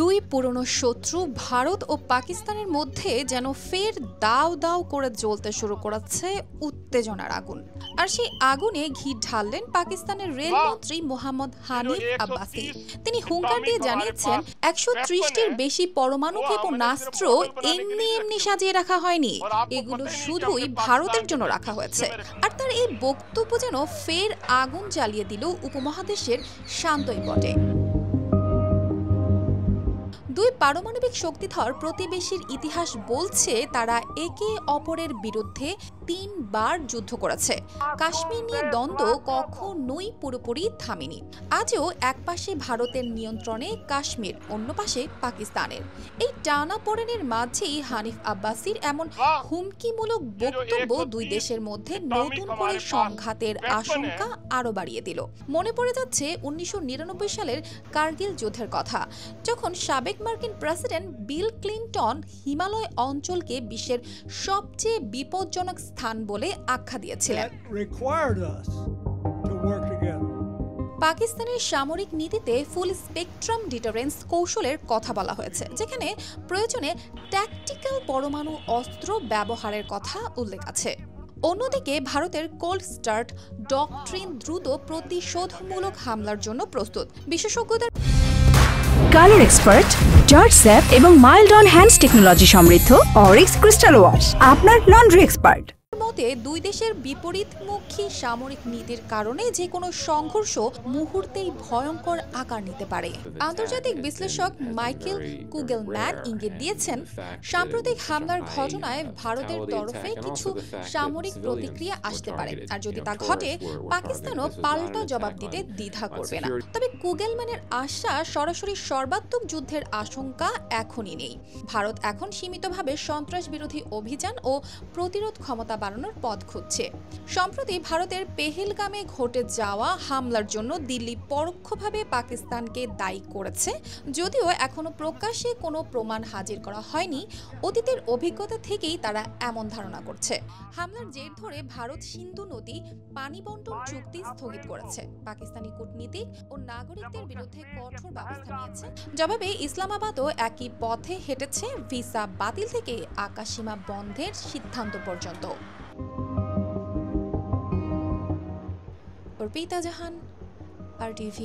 দুই পুরনো শত্রু ভারত ও পাকিস্তানের মধ্যে যেন ফের দাও দাও করে জ্বলতে শুরু করেছে উত্তেজনার আগুন। আর সেই আগুনে ঘি ঢাললেন পাকিস্তানের রেলমন্ত্রী মোহাম্মদ হানিফ আব্বাসি। তিনি হুঙ্কার দিয়ে জানিয়েছেন ১৩০টির বেশি পরমাণু ক্ষেপণাস্ত্র এমনি এমনি সাজিয়ে রাখা হয়নি, এগুলো শুধুই ভারতের জন্য রাখা হয়েছে। আর তার এই বক্তব্য যেন ফের আগুন জ্বালিয়ে দিল উপমহাদেশের শান্তই বটে। দুই পারমাণবিক শক্তিধর প্রতিবেশীর ইতিহাস বলছে তারা একে অপরের বিরুদ্ধে ৩ বার যুদ্ধ করেছে। কাশ্মীর নিয়ে দ্বন্দ্ব কখনোই পুরোপুরি থামেনি। আজও এক পাশে ভারতের নিয়ন্ত্রণে কাশ্মীর, অন্য পাশে পাকিস্তানের। এই টানাপোড়েনের মাঝেই হানিফ আব্বাসির এমন হুমকিমূলক বক্তব্য দুই দেশের মধ্যে নতুন করে সংঘাতের আশঙ্কা আরও বাড়িয়ে দিল। মনে পড়ে যাচ্ছে ১৯৯৯ সালের কার্গিল যুদ্ধের কথা, যখন সাবেক মার্কিন প্রেসিডেন্ট বিল ক্লিনটন হিমালয় অঞ্চলকে বিশ্বের সবচেয়ে বিপজ্জনক স্থান বলে আখ্যা দিয়েছিলেন। পাকিস্তানের সামরিক নীতিতে ফুল স্পেকট্রাম ডিটারেন্স কৌশলের কথা বলা হয়েছে, যেখানে প্রয়োজনে ট্যাকটিক্যাল পরমাণু অস্ত্র ব্যবহারের কথা উল্লেখ আছে। অন্যদিকে ভারতের কোল্ড স্টার্ট ডকট্রিন দ্রুত প্রতিশোধমূলক হামলার জন্য প্রস্তুত। বিশেষজ্ঞদের কালার এক্সপার্ট, জর্জ স্যাপ এবং মাইল্ড অন হ্যান্ডস টেকনোলজি সমৃদ্ধ অরিক্স ক্রিস্টাল ওয়াশ আপনার লন্ড্রি এক্সপার্ট। মতে দুই দেশের বিপরীতমুখী সামরিক নীতির কারণে যে কোনো সংঘর্ষ মুহূর্তেই ভয়ঙ্কর আকার নিতে পারে। আন্তর্জাতিক বিশ্লেষক মাইকেল কুগেলম্যান ইঙ্গিত দিয়েছেন, সাম্প্রতিক হামলার ঘটনায় ভারতের তরফে কিছু সামরিক প্রতিক্রিয়া আসতে পারে, আর যদি তা ঘটে পাকিস্তানও পাল্টা জবাব দিতে দ্বিধা করবে না। তবে কুগেলম্যানের আশ্বাস, সরাসরি সর্বাত্মক যুদ্ধের আশঙ্কা এখনই নেই। ভারত এখন সীমিতভাবে সন্ত্রাস বিরোধী অভিযান ও প্রতিরোধ ক্ষমতা বাড়ানোর পথ খুঁজছে। সম্প্রতি ভারতের পেহেলগামে ঘটে যাওয়া হামলার জন্য দিল্লি পরোক্ষভাবে পাকিস্তানকে দায়ী করেছে, যদিও এখনো প্রকাশ্যে কোনো প্রমাণ হাজির করা হয়নি। অতীতের অভিজ্ঞতা থেকেই তারা এমন ধারণা করছে। হামলার জের ধরে ভারত সিন্ধু নদী পানি বন্টন চুক্তি স্থগিত করেছে, পাকিস্তানি কূটনীতিক ও নাগরিকদের বিরুদ্ধে কঠোর ব্যবস্থা নিয়েছে। জবাবে ইসলামাবাদও একই পথে হেঁটেছে, ভিসা বাতিল থেকে আকাশসীমা বন্ধের সিদ্ধান্ত পর্যন্ত। অর্পিতা জাহান, RTV।